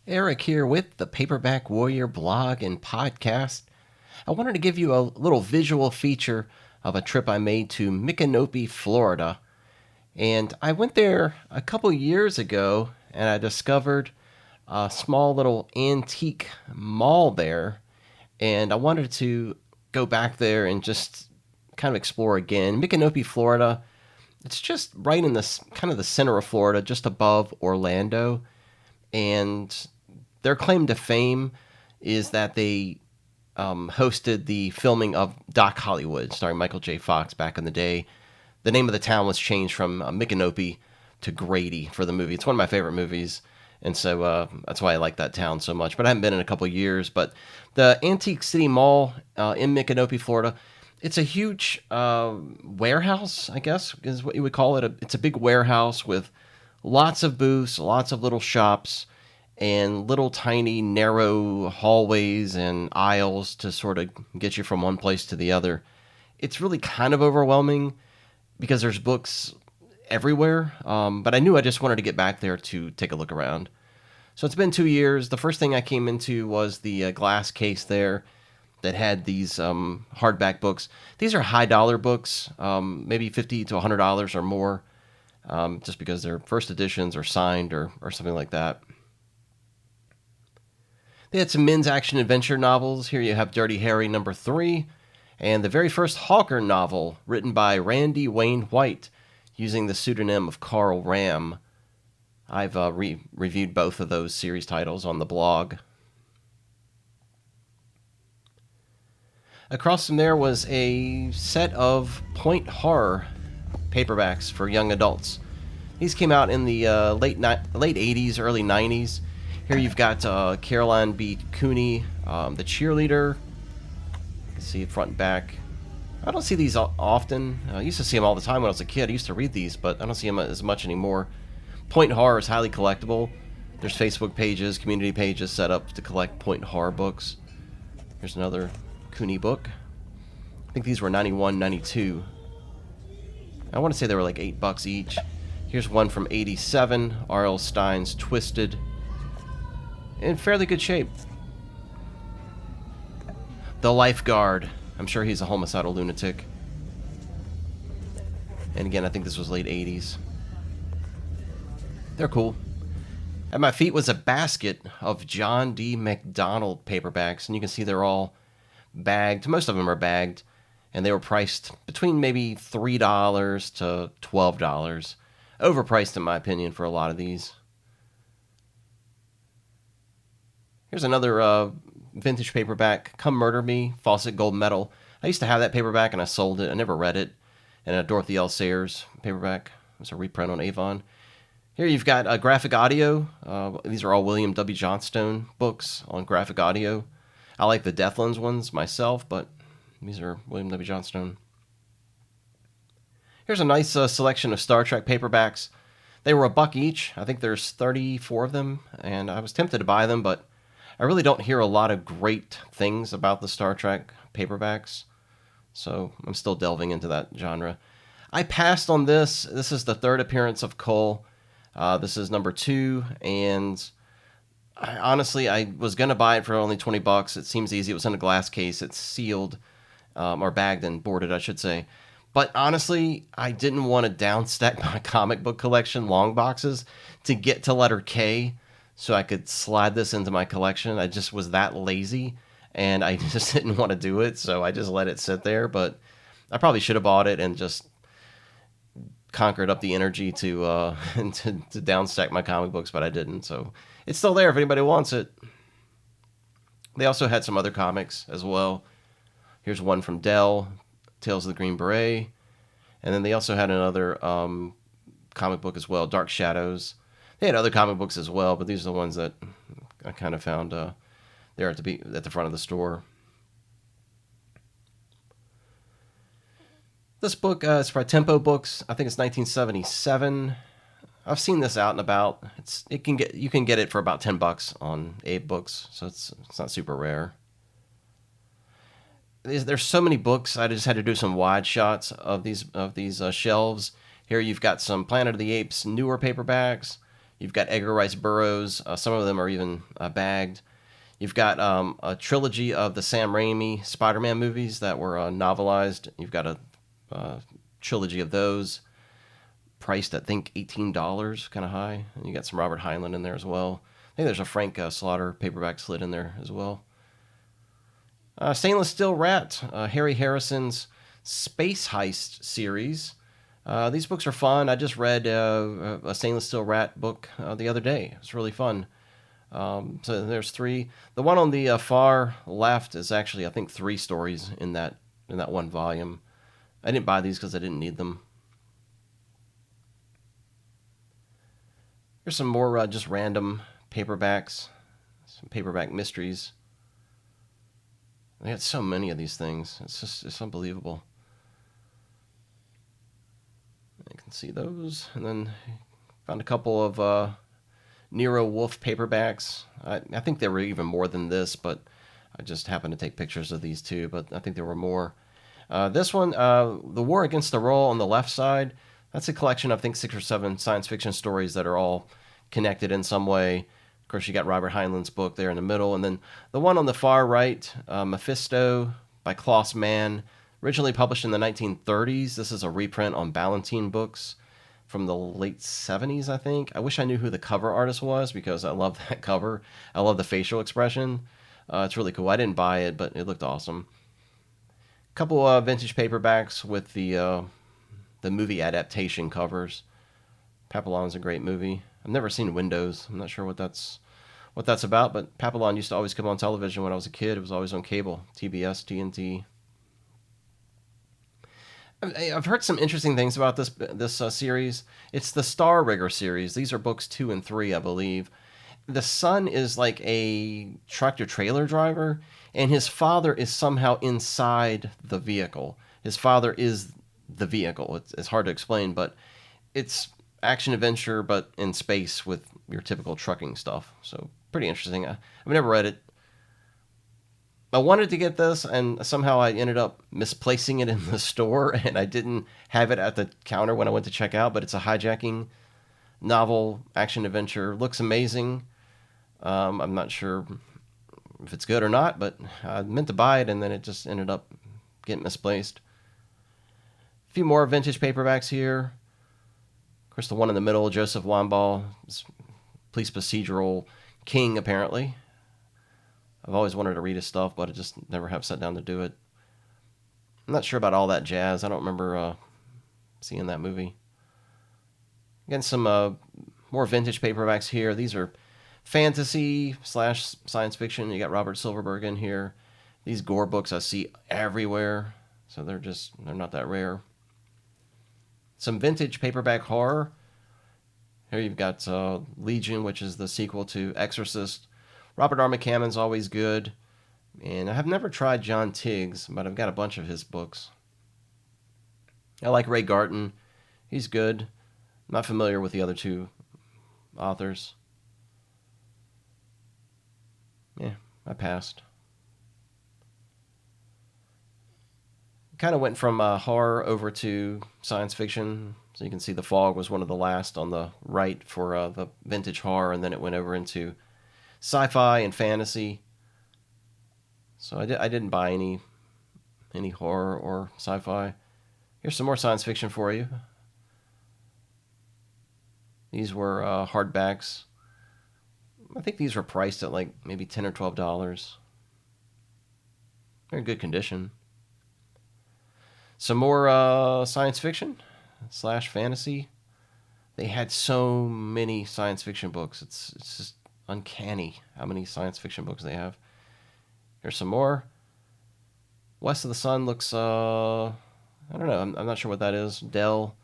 Eric here with the Paperback Warrior blog and podcast. I wanted to give you a little visual feature of a trip I made to Micanopy, Florida. And I went there a couple years ago and I discovered a small little antique mall there. And I wanted to go back there and just kind of explore again. Micanopy, Florida, it's just right in this kind of the center of Florida, just above Orlando. And their claim to fame is that they hosted the filming of Doc Hollywood, starring Michael J. Fox back in the day. The name of the town was changed from Micanopy to Grady for the movie. It's one of my favorite movies, and so that's why I like that town so much. But I haven't been in a couple of years. But the Antique City Mall in Micanopy, Florida, it's a huge warehouse, I guess, is what you would call it. It's a big warehouse with lots of booths, lots of little shops, and little tiny narrow hallways and aisles to sort of get you from one place to the other. It's really kind of overwhelming because there's books everywhere, but I knew I just wanted to get back there to take a look around. So it's been 2 years. The first thing I came into was the glass case there that had these hardback books. These are high dollar books, maybe $50 to $100 or more, just because they're first editions or signed or something like that. They had some men's action adventure novels. Here you have Dirty Harry #3, and the very first Hawker novel written by Randy Wayne White using the pseudonym of Carl Ram. I've reviewed both of those series titles on the blog. Across from there was a set of point horror paperbacks for young adults. These came out in the late 80s, early 90s. Here you've got Caroline B. Cooney, the cheerleader. You can see it front and back. I don't see these often. I used to see them all the time when I was a kid. I used to read these, but I don't see them as much anymore. Point horror is highly collectible. There's Facebook pages, community pages set up to collect point horror books. Here's another Cooney book. I think these were 91, 92. I want to say they were like $8 each. Here's one from 87, R.L. Stine's Twisted. In fairly good shape. The Lifeguard. I'm sure he's a homicidal lunatic. And again, I think this was late 80s. They're cool. At my feet was a basket of John D. MacDonald paperbacks, and you can see they're all bagged. Most of them are bagged, and they were priced between maybe $3 to $12. Overpriced, in my opinion, for a lot of these. Here's another vintage paperback, Come Murder Me, Fawcett Gold Medal. I used to have that paperback and I sold it. I never read it. And a Dorothy L. Sayers paperback. It's a reprint on Avon. Here you've got a graphic audio. These are all William W. Johnstone books on graphic audio. I like the Deathlands ones myself, but these are William W. Johnstone. Here's a nice selection of Star Trek paperbacks. They were $1 each. I think there's 34 of them, and I was tempted to buy them, but I really don't hear a lot of great things about the Star Trek paperbacks, so I'm still delving into that genre. I passed on this. This is the third appearance of Cole. This is number 2, and honestly, I was going to buy it for only $20. It seems easy. It was in a glass case. It's sealed, or bagged and boarded, I should say. But honestly, I didn't want to downstack my comic book collection long boxes to get to letter K, so I could slide this into my collection. I just was that lazy, and I just didn't want to do it, so I just let it sit there. But I probably should have bought it and just conquered up the energy to downstack my comic books, but I didn't. So it's still there if anybody wants it. They also had some other comics as well. Here's one from Dell, Tales of the Green Beret. And then they also had another comic book as well, Dark Shadows. They had other comic books as well, but these are the ones that I kind of found there at the front of the store. This book is by Tempo Books. I think it's 1977. I've seen this out and about. You can get it for about $10 on Abe Books, so it's not super rare. There's so many books. I just had to do some wide shots of these shelves. Here you've got some Planet of the Apes newer paperbacks. You've got Edgar Rice Burroughs. Some of them are even bagged. You've got a trilogy of the Sam Raimi Spider-Man movies that were novelized. You've got a trilogy of those, priced at, I think, $18, kind of high. And you got some Robert Heinlein in there as well. I think there's a Frank Slaughter paperback slid in there as well. Stainless Steel Rat, Harry Harrison's Space Heist series. These books are fun. I just read a Stainless Steel Rat book the other day. It's really fun. So there's 3. The one on the far left is actually, I think, 3 stories in that one volume. I didn't buy these because I didn't need them. Here's some more just random paperbacks, some paperback mysteries. They had so many of these things. It's unbelievable. You can see those. And then found a couple of Nero Wolfe paperbacks. I think there were even more than this, but I just happened to take pictures of these two, but I think there were more. This one, The War Against the Roll on the left side, that's a collection of, I think, 6 or 7 science fiction stories that are all connected in some way. Of course, you got Robert Heinlein's book there in the middle. And then the one on the far right, Mephisto by Klaus Mann, originally published in the 1930s. This is a reprint on Ballantine Books from the late 70s, I think. I wish I knew who the cover artist was because I love that cover. I love the facial expression. It's really cool. I didn't buy it, but it looked awesome. A couple vintage paperbacks with the movie adaptation covers. Papillon's a great movie. I've never seen Windows. I'm not sure what that's about, but Papillon used to always come on television when I was a kid. It was always on cable, TBS, TNT. I've heard some interesting things about this series. It's the Star Rigger series. These are books 2 and 3, I believe. The son is like a tractor-trailer driver, and his father is somehow inside the vehicle. His father is the vehicle. It's hard to explain, but it's action-adventure, but in space with your typical trucking stuff. So pretty interesting. I've never read it. I wanted to get this, and somehow I ended up misplacing it in the store, and I didn't have it at the counter when I went to check out, but it's a hijacking novel, action-adventure. Looks amazing. I'm not sure if it's good or not, but I meant to buy it, and then it just ended up getting misplaced. A few more vintage paperbacks here. Of course, the one in the middle, Joseph Wambaugh, police procedural king, apparently. I've always wanted to read his stuff, but I just never have sat down to do it. I'm not sure about All That Jazz. I don't remember seeing that movie. Again, some more vintage paperbacks here. These are fantasy / science fiction. You got Robert Silverberg in here. These gore books I see everywhere, so they're not that rare. Some vintage paperback horror. Here you've got Legion, which is the sequel to Exorcist. Robert R. McCammon's always good. And I have never tried John Tiggs, but I've got a bunch of his books. I like Ray Garton. He's good. I'm not familiar with the other 2 authors. Yeah, I passed. Kind of went from horror over to science fiction. So you can see The Fog was one of the last on the right for the vintage horror, and then it went over into sci-fi and fantasy. So I didn't buy any horror or sci-fi. Here's some more science fiction for you. These were hardbacks. I think these were priced at like maybe $10 or $12. They're in good condition. Some more science fiction / fantasy. They had so many science fiction books. It's just uncanny how many science fiction books they have. Here's some more. West of the Sun looks, I don't know. I'm not sure what that is. Dell.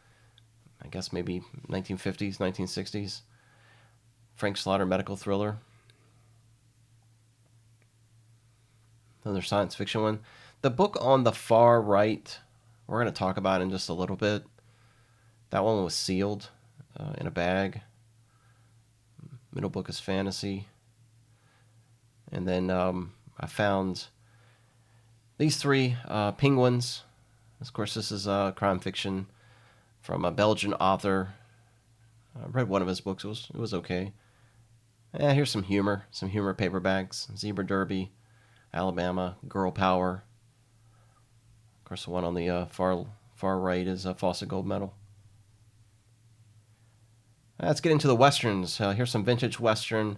I guess maybe 1950s, 1960s. Frank Slaughter medical thriller. Another science fiction one. The book on the far right, we're going to talk about in just a little bit. That one was sealed in a bag. Middle book is fantasy. And then I found these 3 penguins. Of course, this is crime fiction from a Belgian author. I read one of his books. It was okay. Here's some humor paperbacks. Zebra Derby, Alabama, Girl Power. Of course, the one on the far right is a Fawcett Gold Medal. Let's get into the westerns. Here's some vintage western.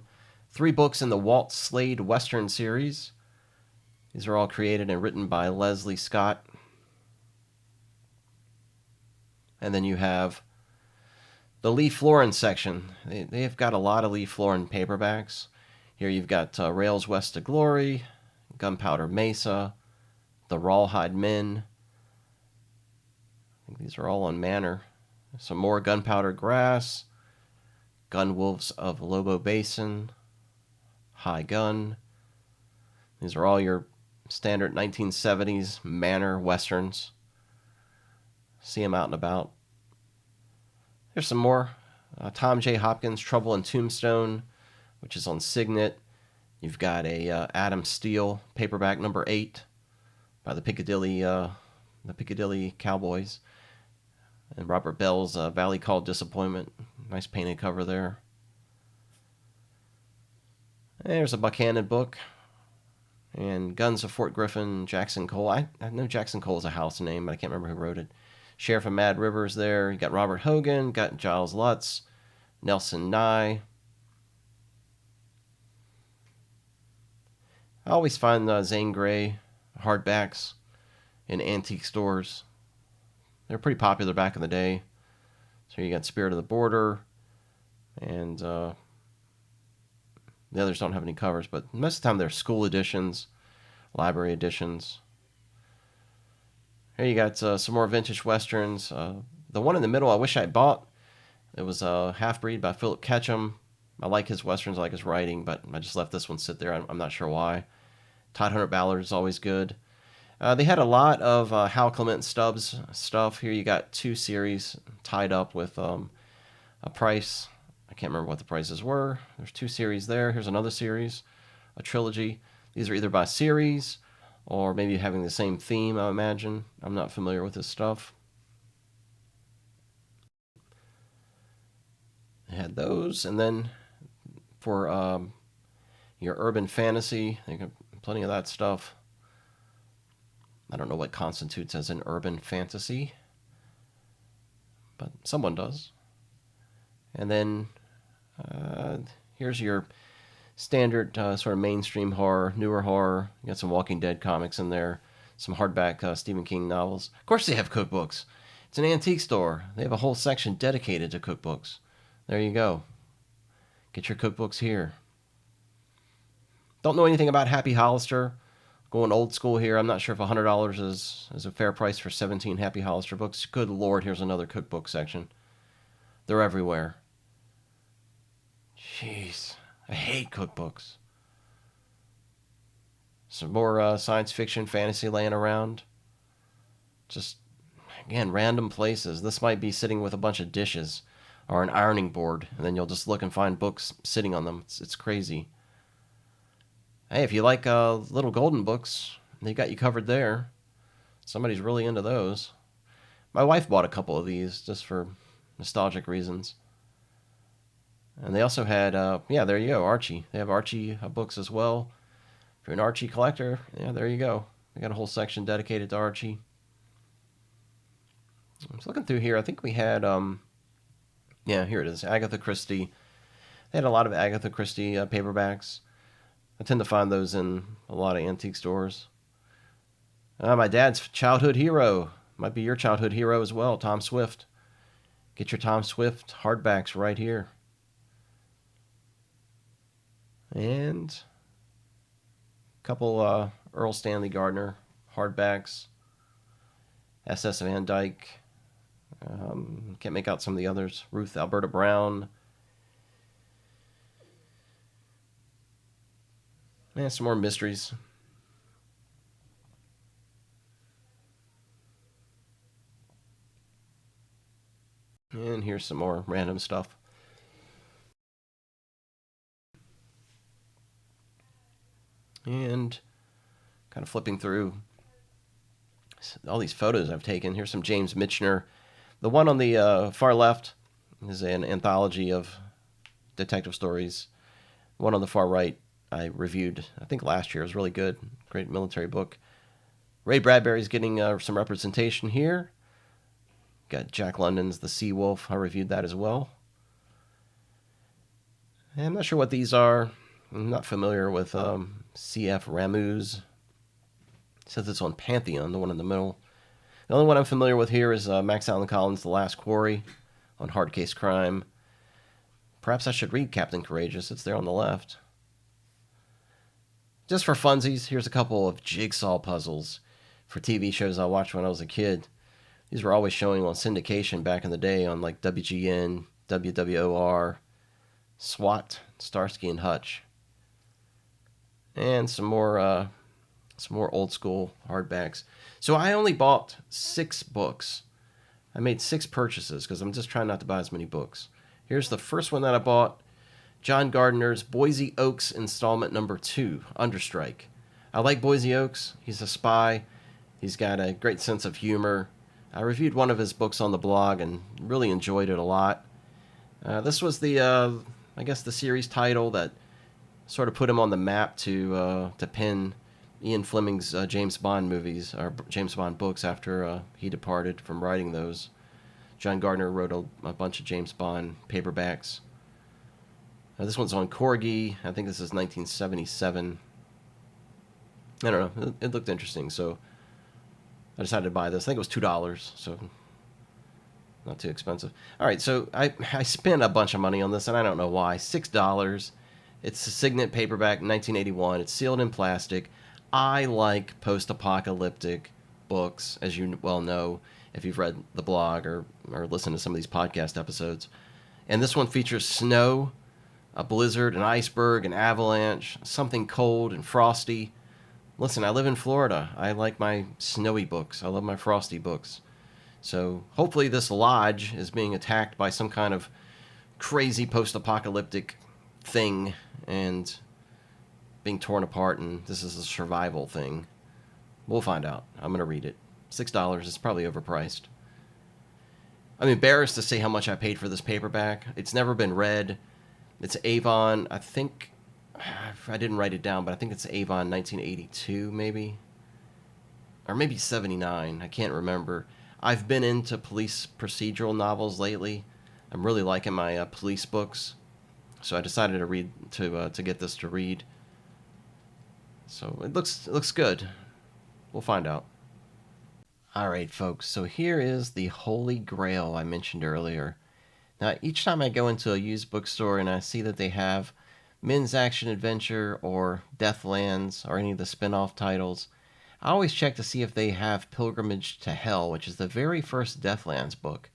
3 books in the Walt Slade Western series. These are all created and written by Leslie Scott. And then you have the Lee Florin section. They've got a lot of Lee Florin paperbacks. Here you've got Rails West to Glory, Gunpowder Mesa, The Rawhide Men. I think these are all on Manor. Some more Gunpowder Grass, Gun Wolves of Lobo Basin, High Gun. These are all your standard 1970s Manor westerns. See them out and about. Here's some more. Tom J. Hopkins, Trouble in Tombstone, which is on Signet. You've got a Adam Steele paperback number 8 by the Piccadilly Cowboys, and Robert Bell's Valley Called Disappointment. Nice painted cover there. And there's a Buchanan book, and Guns of Fort Griffin, Jackson Cole. I know Jackson Cole is a house name, but I can't remember who wrote it. Sheriff of Mad River's there. You got Robert Hogan, got Giles Lutz, Nelson Nye. I always find Zane Grey hardbacks in antique stores. They're pretty popular back in the day. So you got Spirit of the Border, and the others don't have any covers, but most of the time they're school editions, library editions. Here you got some more vintage westerns. The one in the middle I wish I bought. It was Half Breed by Philip Ketchum. I like his westerns, I like his writing, but I just left this one sit there. I'm not sure why. Todd Hunter Ballard is always good. They had a lot of Hal Clement Stubbs stuff. Here you got 2 series tied up with a price. I can't remember what the prices were. There's 2 series there. Here's another series, a trilogy. These are either by series or maybe having the same theme, I imagine. I'm not familiar with this stuff. They had those, and then for your urban fantasy, they got plenty of that stuff. I don't know what constitutes as an urban fantasy, but someone does. And then here's your standard sort of mainstream horror, newer horror. You got some Walking Dead comics in there, some hardback Stephen King novels. Of course they have cookbooks. It's an antique store. They have a whole section dedicated to cookbooks. There you go. Get your cookbooks here. Don't know anything about Happy Hollister. Going old school here. I'm not sure if $100 is a fair price for 17 Happy Hollister books. Good Lord, here's another cookbook section. They're everywhere. Jeez. I hate cookbooks. Some more science fiction, fantasy laying around. Just, again, random places. This might be sitting with a bunch of dishes or an ironing board, and then you'll just look and find books sitting on them. It's crazy. Hey, if you like little golden books, they got you covered there. Somebody's really into those. My wife bought a couple of these just for nostalgic reasons. And they also had, there you go, Archie. They have Archie books as well. If you're an Archie collector, yeah, there you go. They got a whole section dedicated to Archie. I was looking through here. I think we had, here it is, Agatha Christie. They had a lot of Agatha Christie paperbacks. I tend to find those in a lot of antique stores. My dad's childhood hero. Might be your childhood hero as well, Tom Swift. Get your Tom Swift hardbacks right here. And a couple Earl Stanley Gardner hardbacks. S.S. Van Dyke. Can't make out some of the others. Ruth Alberta Brown. And some more mysteries. And here's some more random stuff. And kind of flipping through all these photos I've taken. Here's some James Michener. The one on the far left This is an anthology of detective stories. One on the far right I reviewed, I think last year. It was really good. Great military book. Ray Bradbury's getting some representation here. Got Jack London's The Sea Wolf. I reviewed that as well. And I'm not sure what these are. I'm not familiar with C.F. Ramu's. It says it's on Pantheon, the one in the middle. The only one I'm familiar with here is Max Allan Collins' The Last Quarry on Hard Case Crime. Perhaps I should read Captain Courageous. It's there on the left. Just for funsies, here's a couple of jigsaw puzzles for TV shows I watched when I was a kid. These were always showing on syndication back in the day on like WGN, WWOR, SWAT, Starsky and Hutch. And some more old school hardbacks. So I only bought 6 books. I made 6 purchases because I'm just trying not to buy as many books. Here's the first one that I bought. John Gardner's Boise Oaks installment number 2, Understrike. I like Boise Oaks. He's a spy. He's got a great sense of humor. I reviewed one of his books on the blog and really enjoyed it a lot. This was the series title that sort of put him on the map to pen Ian Fleming's James Bond movies, or James Bond books after he departed from writing those. John Gardner wrote a bunch of James Bond paperbacks. This one's on Corgi. I think this is 1977. I don't know. It looked interesting, so I decided to buy this. I think it was $2, so not too expensive. All right, so I spent a bunch of money on this, and I don't know why. $6. It's a Signet paperback, 1981. It's sealed in plastic. I like post-apocalyptic books, as you well know, if you've read the blog or listened to some of these podcast episodes. And this one features snow, a blizzard, an iceberg, an avalanche, something cold and frosty. Listen, I live in Florida. I like my snowy books. I love my frosty books. So hopefully this lodge is being attacked by some kind of crazy post-apocalyptic thing and being torn apart, and this is a survival thing. We'll find out. I'm going to read it. $6 is probably overpriced. I'm embarrassed to say how much I paid for this paperback. It's never been read. It's Avon, I think, I didn't write it down, but I think it's Avon 1982, maybe. Or maybe 79, I can't remember. I've been into police procedural novels lately. I'm really liking my police books. So I decided to get this to read. So it looks good. We'll find out. All right, folks. So here is the Holy Grail I mentioned earlier. Now, each time I go into a used bookstore and I see that they have Men's Action Adventure or Deathlands or any of the spin-off titles, I always check to see if they have Pilgrimage to Hell, which is the very first Deathlands book.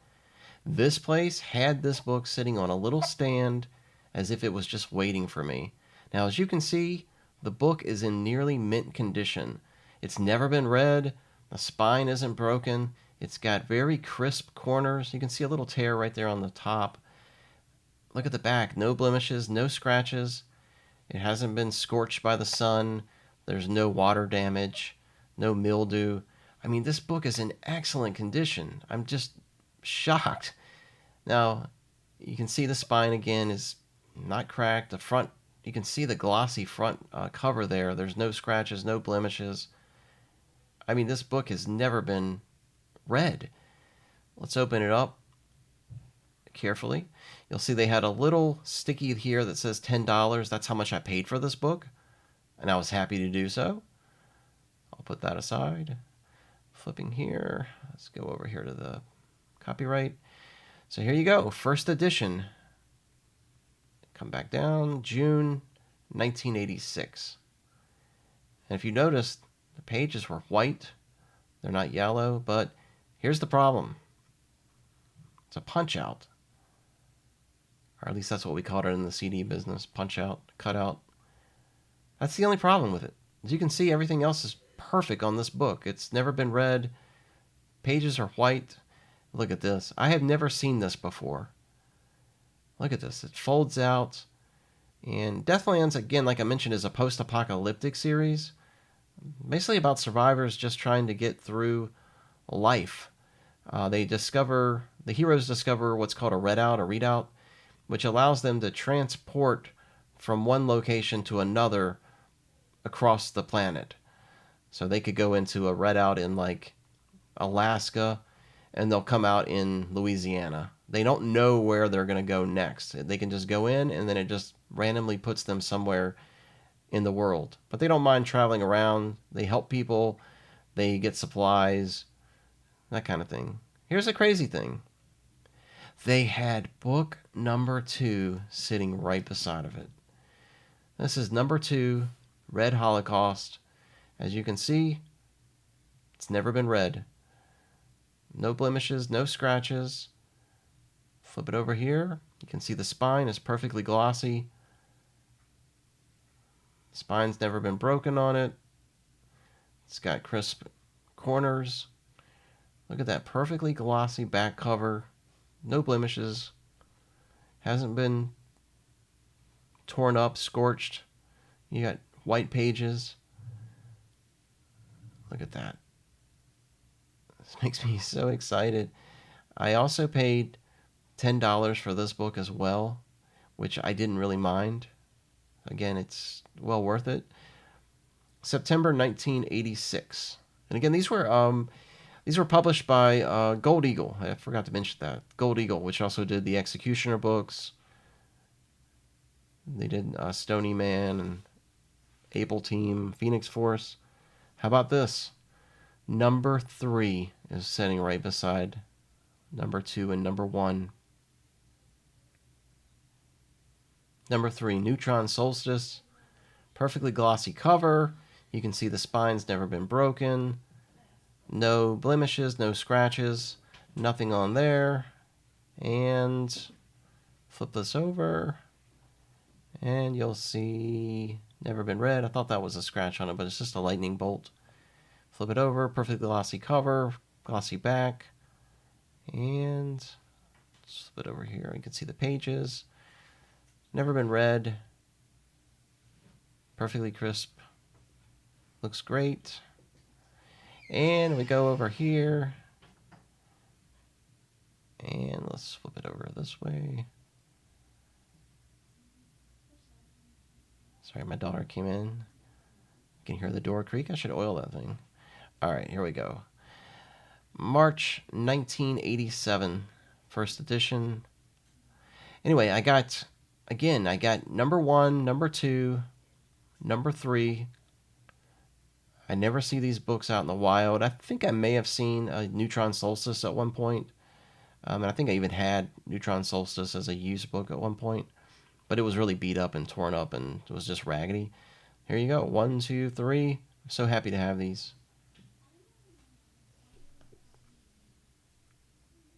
This place had this book sitting on a little stand as if it was just waiting for me. Now, as you can see, the book is in nearly mint condition. It's never been read. The spine isn't broken. It's got very crisp corners. You can see a little tear right there on the top. Look at the back. No blemishes, no scratches. It hasn't been scorched by the sun. There's no water damage, no mildew. I mean, this book is in excellent condition. I'm just shocked. Now, you can see the spine again is not cracked. The front, you can see the glossy front cover there. There's no scratches, no blemishes. I mean, this book has never been read. Let's open it up carefully. You'll see they had a little sticky here that says $10. That's how much I paid for this book, and I was happy to do so. I'll put that aside. Flipping here. Let's go over here to the copyright. So here you go. First edition. Come back down. June 1986. And if you notice, the pages were white. They're not yellow, but here's the problem. It's a punch-out. Or at least that's what we called it in the CD business. Punch-out, cut-out. That's the only problem with it. As you can see, everything else is perfect on this book. It's never been read. Pages are white. Look at this. I have never seen this before. Look at this. It folds out. And Deathlands, again, like I mentioned, is a post-apocalyptic series. Basically about survivors just trying to get through life. They discover the heroes discover what's called a readout, which allows them to transport from one location to another across the planet. So they could go into a readout in like Alaska and they'll come out in Louisiana. They don't know where they're going to go next. They can just go in and then it just randomly puts them somewhere in the world. But they don't mind traveling around. They help people. They get supplies, that kind of thing. Here's a crazy thing. They had book number 2 sitting right beside of it. This is number 2, Red Holocaust. As you can see, it's never been read. No blemishes, no scratches. Flip it over here. You can see the spine is perfectly glossy. Spine's never been broken on it. It's got crisp corners. Look at that perfectly glossy back cover. No blemishes. Hasn't been torn up, scorched. You got white pages. Look at that. This makes me so excited. I also paid $10 for this book as well, which I didn't really mind. Again, it's well worth it. September 1986. And again, these were published by Gold Eagle. I forgot to mention that. Gold Eagle, which also did the Executioner books. They did Stony Man and Able Team, Phoenix Force. How about this? Number 3 is sitting right beside number 2 and number 1. Number 3, Neutron Solstice. Perfectly glossy cover. You can see the spine's never been broken. No blemishes, no scratches. Nothing on there. And flip this over. And you'll see never been read. I thought that was a scratch on it, but it's just a lightning bolt. Flip it over. Perfectly glossy cover. Glossy back. And flip it over here. You can see the pages. Never been read. Perfectly crisp. Looks great. And we go over here. And let's flip it over this way. Sorry, my daughter came in. You can hear the door creak. I should oil that thing. All right, here we go. March 1987, first edition. Anyway, I got number 1, number 2, number 3. I never see these books out in the wild. I think I may have seen a Neutron Solstice at one point. And I think I even had Neutron Solstice as a used book at one point. But it was really beat up and torn up and it was just raggedy. Here you go. 1, 2, 3. I'm so happy to have these.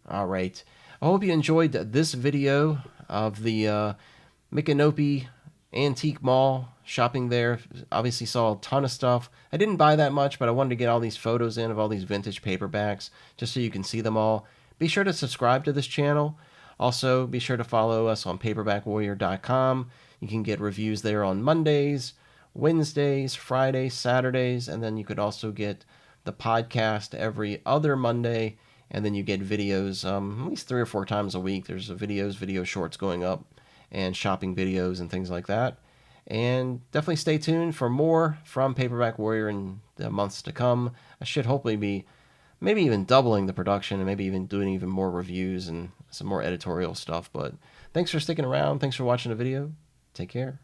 All right. I hope you enjoyed this video of the Micanopy Antique Mall, shopping there. Obviously saw a ton of stuff. I didn't buy that much, but I wanted to get all these photos in of all these vintage paperbacks just so you can see them all. Be sure to subscribe to this channel. Also, be sure to follow us on paperbackwwarrior.com. You can get reviews there on Mondays, Wednesdays, Fridays, Saturdays, and then you could also get the podcast every other Monday, and then you get videos at least 3 or 4 times a week. There's video shorts going up, and shopping videos and things like that. And definitely stay tuned for more from Paperback Warrior in the months to come. I should hopefully be maybe even doubling the production and maybe even doing even more reviews and some more editorial stuff. But thanks for sticking around. Thanks for watching the video. Take care.